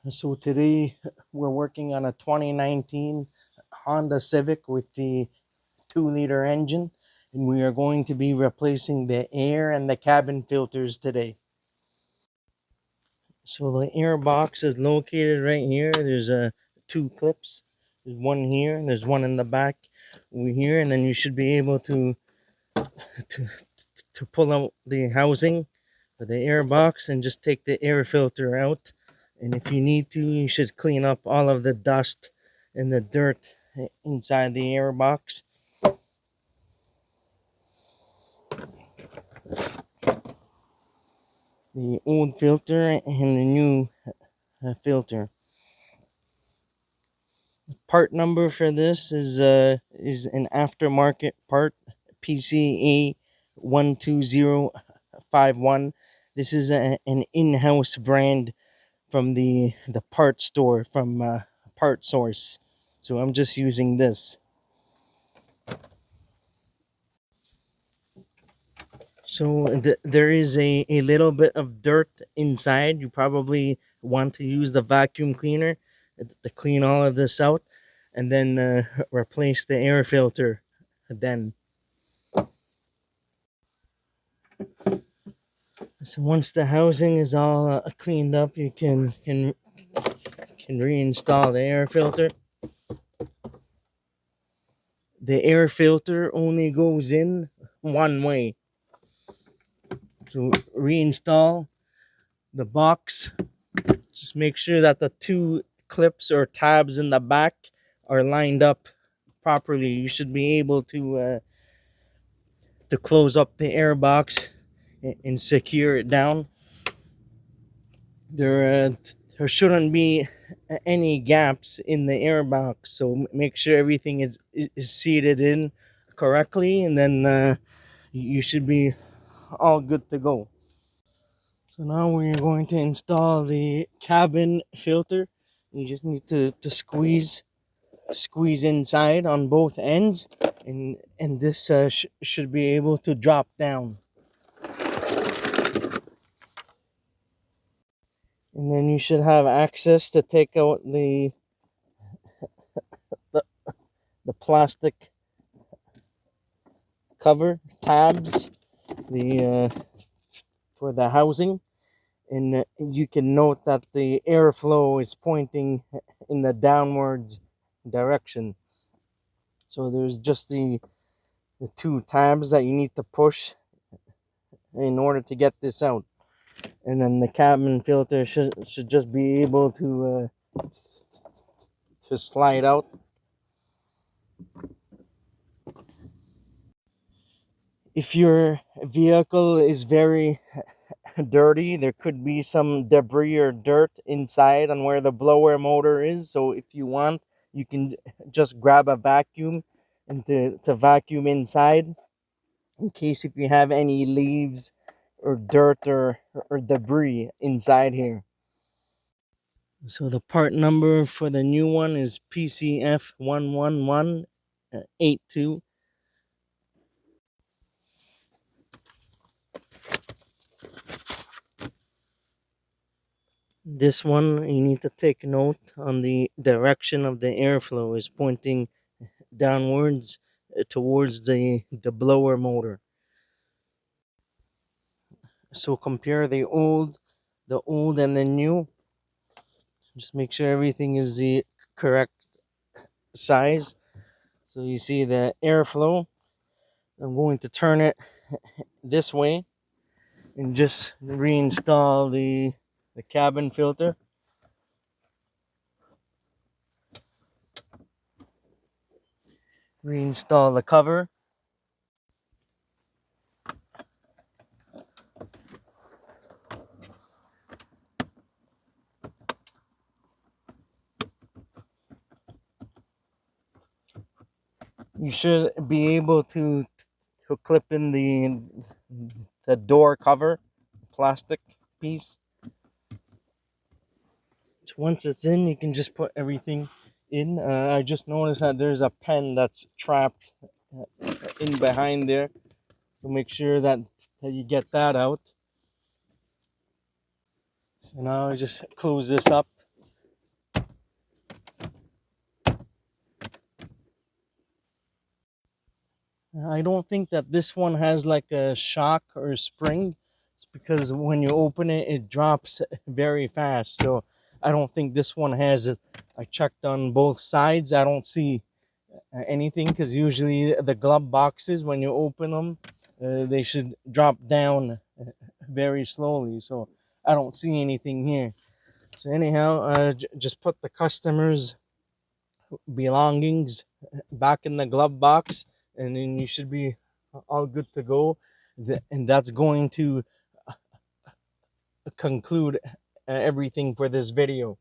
So today we're working on a 2019 Honda Civic with the 2-liter engine, and we are going to be replacing the air and the cabin filters today. So the air box is located right here. There's two clips. There's one here, and there's one in the back over here, and then you should be able to, to pull out the housing for the air box and just take the air filter out. And if you need to, you should clean up all of the dust and the dirt inside the air box. The old filter and the new filter. The part number for this is an aftermarket part, PCA 12051. This is an in-house brand from the part store from Part Source. So I'm just using this. So there is a little bit of dirt inside. You probably want to use the vacuum cleaner to clean all of this out, and then replace the air filter. Then, so once the housing is all cleaned up, you can reinstall the air filter. The air filter only goes in one way. So reinstall the box. Just make sure that the two clips or tabs in the back are lined up properly. You should be able to close up the air box and secure it down. There shouldn't be any gaps in the air box, so make sure everything is seated in correctly, and then you should be all good to go. So now we're going to install the cabin filter. You just need to squeeze inside on both ends, and this should be able to drop down. And then you should have access to take out the, the plastic cover tabs, the for the housing, and you can note that the airflow is pointing in the downwards direction. So there's just the two tabs that you need to push in order to get this out, and then the cabin filter should just be able to slide out. If your vehicle is very dirty, there could be some debris or dirt inside on where the blower motor is. So if you want, you can just grab a vacuum and to vacuum inside, in case if you have any leaves or dirt or debris inside here. So the part number for the new one is PCF 11182. This one, you need to take note on the direction of the airflow is pointing downwards towards the blower motor. So compare the old and the new. Just make sure everything is the correct size. So you see the airflow. I'm going to turn it this way and just reinstall the cabin filter. Reinstall the cover. You should be able to clip in the door cover, plastic piece. So once it's in, you can just put everything in. I just noticed that there's a pen that's trapped in behind there, so make sure that you get that out. So now I just close this up I don't think that this one has like a shock or a spring. It's because when you open it, it drops very fast. So I don't think this one has it. I checked on both sides. I don't see anything, because usually the glove boxes, when you open them, they should drop down very slowly. So I don't see anything here. So anyhow, just put the customer's belongings back in the glove box, and then you should be all good to go. And that's going to conclude everything for this video.